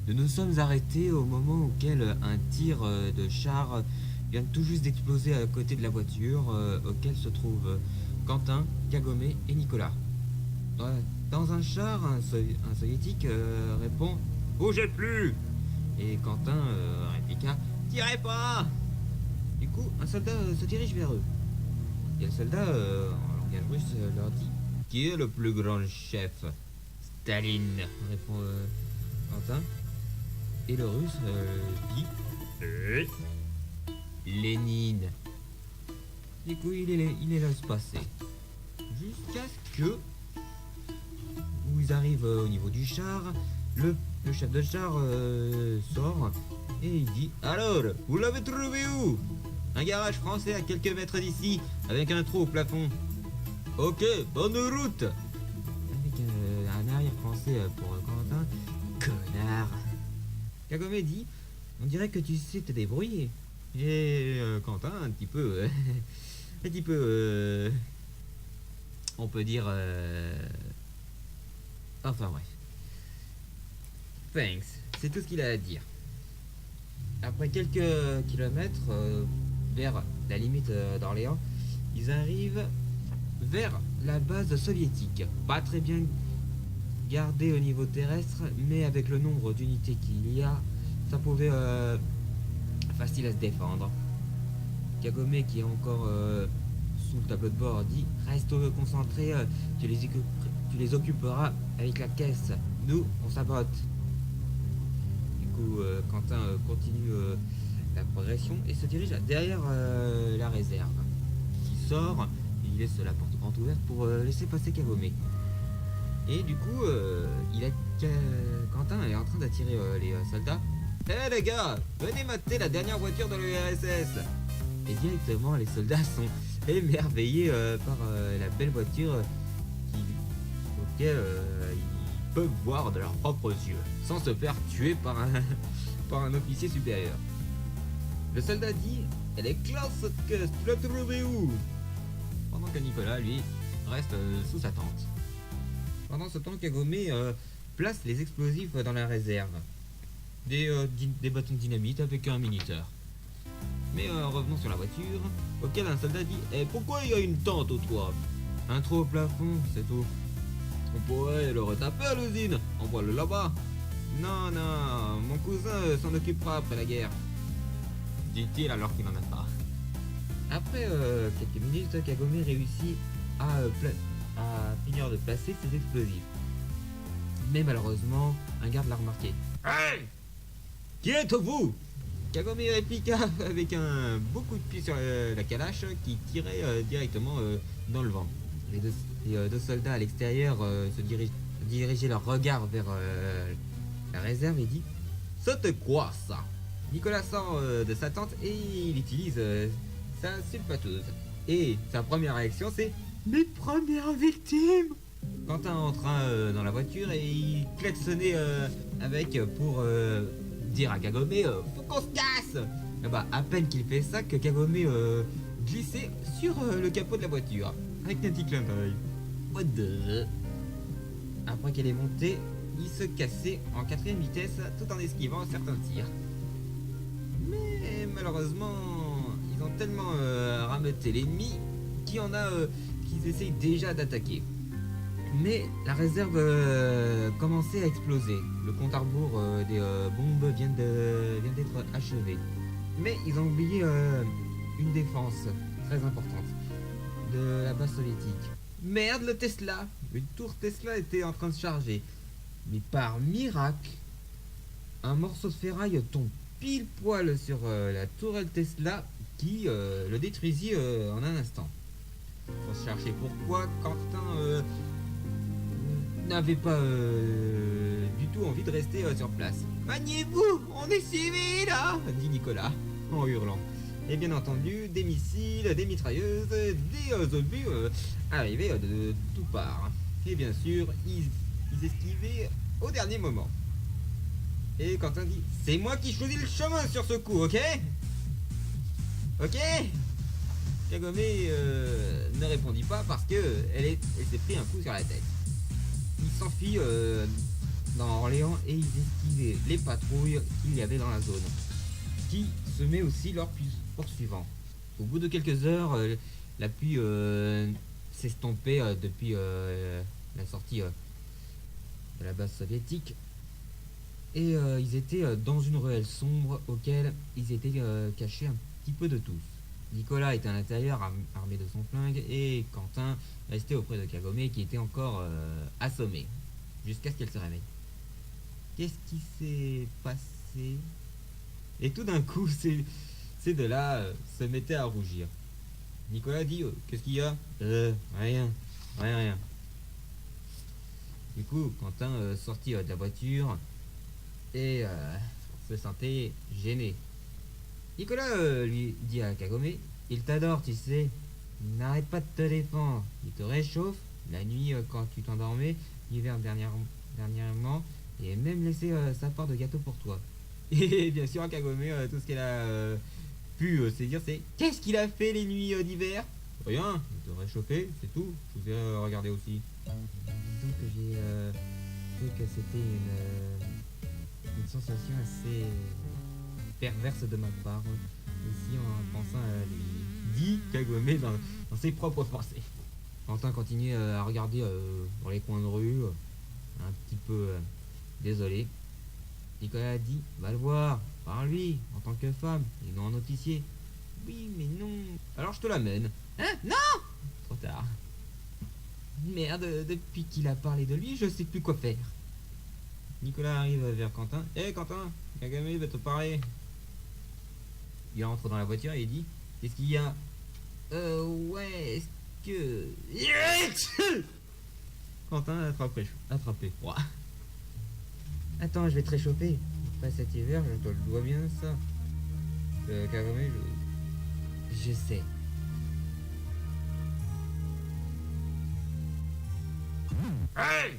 Nous nous sommes arrêtés au moment auquel un tir de char vient tout juste d'exploser à côté de la voiture auquel se trouvent Quentin, Kagome et Nicolas. Dans un char, un soviétique répond «Bougez plus!» et Quentin répliqua «Tirez pas!» Du coup, un soldat se dirige vers eux. Et le soldat, en langage russe, leur dit «Qui est le plus grand chef?» «Staline», répond Quentin. Et le russe dit «Lénine». Du coup, il les laisse passer. Jusqu'à ce que, où ils arrivent au niveau du char, le chef de char sort et il dit «Alors, vous l'avez trouvé où?» «Un garage français à quelques mètres d'ici, avec un trou au plafond.» «Ok, bonne route!» Avec un arrière-pensée pour Quentin. «Connard!» Kagome dit «On dirait que tu sais te débrouiller.» Et Quentin, un petit peu... on peut dire... Enfin bref. Thanks, c'est tout ce qu'il a à dire. Après quelques kilomètres, vers la limite d'Orléans, ils arrivent vers la base soviétique. Pas très bien gardée au niveau terrestre, mais avec le nombre d'unités qu'il y a, ça pouvait facile à se défendre. Kagome, qui est encore sous le tableau de bord, dit «Reste concentré, tu les occuperas avec la caisse. Nous, on sabote.» Du coup, Quentin continue la progression et se dirige derrière la réserve. Il sort, il laisse la porte grande ouverte pour laisser passer Kagome. Et du coup, Quentin est en train d'attirer les soldats. «Hé les gars, venez mater la dernière voiture de l'URSS!» Et directement, les soldats sont émerveillés par la belle voiture auquel ils peuvent voir de leurs propres yeux, sans se faire tuer par un officier supérieur. Le soldat dit «Elle est classe cette caisse, tu l'as trouvée où?» Pendant que Nicolas, lui, reste sous sa tente. Pendant ce temps, Kagome place les explosifs dans la réserve. Des bâtons de dynamite avec un minuteur. Mais revenons sur la voiture, auquel un soldat dit «Eh, pourquoi il y a une tente au toit?» «Un trou au plafond, c'est tout.» «On pourrait le retaper à l'usine, envoie-le là-bas.» «Non, non, mon cousin s'en occupera après la guerre», dit-il alors qu'il n'en a pas. Après quelques minutes, Kagome réussit à finir de placer ses explosifs. Mais malheureusement, un garde l'a remarqué. «Hey! Qui êtes-vous?» Kagome répliqua avec un beau coup de pied sur la calache qui tirait directement dans le vent. Les deux soldats à l'extérieur dirigeaient leur regard vers la réserve et dit «C'était quoi ça?» Nicolas sort de sa tente et il utilise sa sulfateuse. Et sa première réaction c'est «Mes premières victimes!» Quentin entre dans la voiture et il klaxonnait avec pour dire à Kagome «Faut qu'on se casse!» Et bah, à peine qu'il fait ça que Kagome glissait sur le capot de la voiture avec un petit clin d'œil. What the... Après qu'elle est montée, il se cassait en 4ème vitesse tout en esquivant certains tirs. Mais malheureusement, ils ont tellement rameuté l'ennemi qu'il y en a qui essayent déjà d'attaquer. Mais la réserve commençait à exploser. Le compte à rebours des bombes vient d'être achevé. Mais ils ont oublié une défense très importante de la base soviétique. Merde, le Tesla! Une tour Tesla était en train de charger. Mais par miracle, un morceau de ferraille tombe pile poil sur la tourelle Tesla qui le détruisit en un instant. Faut se chercher pourquoi Quentin n'avait pas du tout envie de rester sur place. «Maniez-vous, on est civils là!» dit Nicolas en hurlant. Et bien entendu, des missiles, des mitrailleuses, des obus arrivaient de toutes parts. Et bien sûr, ils esquivaient au dernier moment. Et Quentin dit «C'est moi qui choisis le chemin sur ce coup, ok? Ok?» Kagome ne répondit pas parce que elle s'est pris un coup sur la tête. Il s'enfuit dans Orléans et ils esquivaient les patrouilles qu'il y avait dans la zone, qui semaient aussi leurs poursuivants. Au bout de quelques heures, la pluie s'estompait depuis la sortie de la base soviétique. Et ils étaient dans une ruelle sombre auquel ils étaient cachés un petit peu de tous. Nicolas était à l'intérieur armé de son flingue et Quentin restait auprès de Kagome qui était encore assommé jusqu'à ce qu'elle se réveille. Qu'est-ce qui s'est passé? Et tout d'un coup, ces deux-là se mettaient à rougir. Nicolas dit qu'est-ce qu'il y a? Rien, rien. Du coup, Quentin sortit de la voiture et se sentait gêné. Nicolas lui dit à Kagome, il t'adore, tu sais. Il n'arrête pas de te défendre. Il te réchauffe la nuit quand tu t'endormais, l'hiver dernièrement, et même laissé sa part de gâteau pour toi. Et bien sûr, Kagome, tout ce qu'elle a pu se dire, c'est qu'est-ce qu'il a fait les nuits d'hiver? Rien, il te réchauffait, c'est tout. Je vous ai regardé aussi. Disons que j'ai trouvé que c'était une sensation assez perverse de ma part, aussi en pensant à lui, dit Kagome dans ses propres pensées. Quentin continue à regarder dans les coins de rue, un petit peu désolé. Nicolas a dit, va le voir, par lui, en tant que femme, et non en officier. Oui, mais non. Alors je te l'amène. Hein? Non! Trop tard. Merde, depuis qu'il a parlé de lui, je sais plus quoi faire. Nicolas arrive vers Quentin. Hé Quentin, Kagame va te parler. Il entre dans la voiture et il dit, qu'est-ce qu'il y a? Ouais, est-ce que... Quentin a attrapé froid. Attends, je vais te réchauffer. Après cet hiver, je te le dois bien, ça. Kagome, je sais. Hey!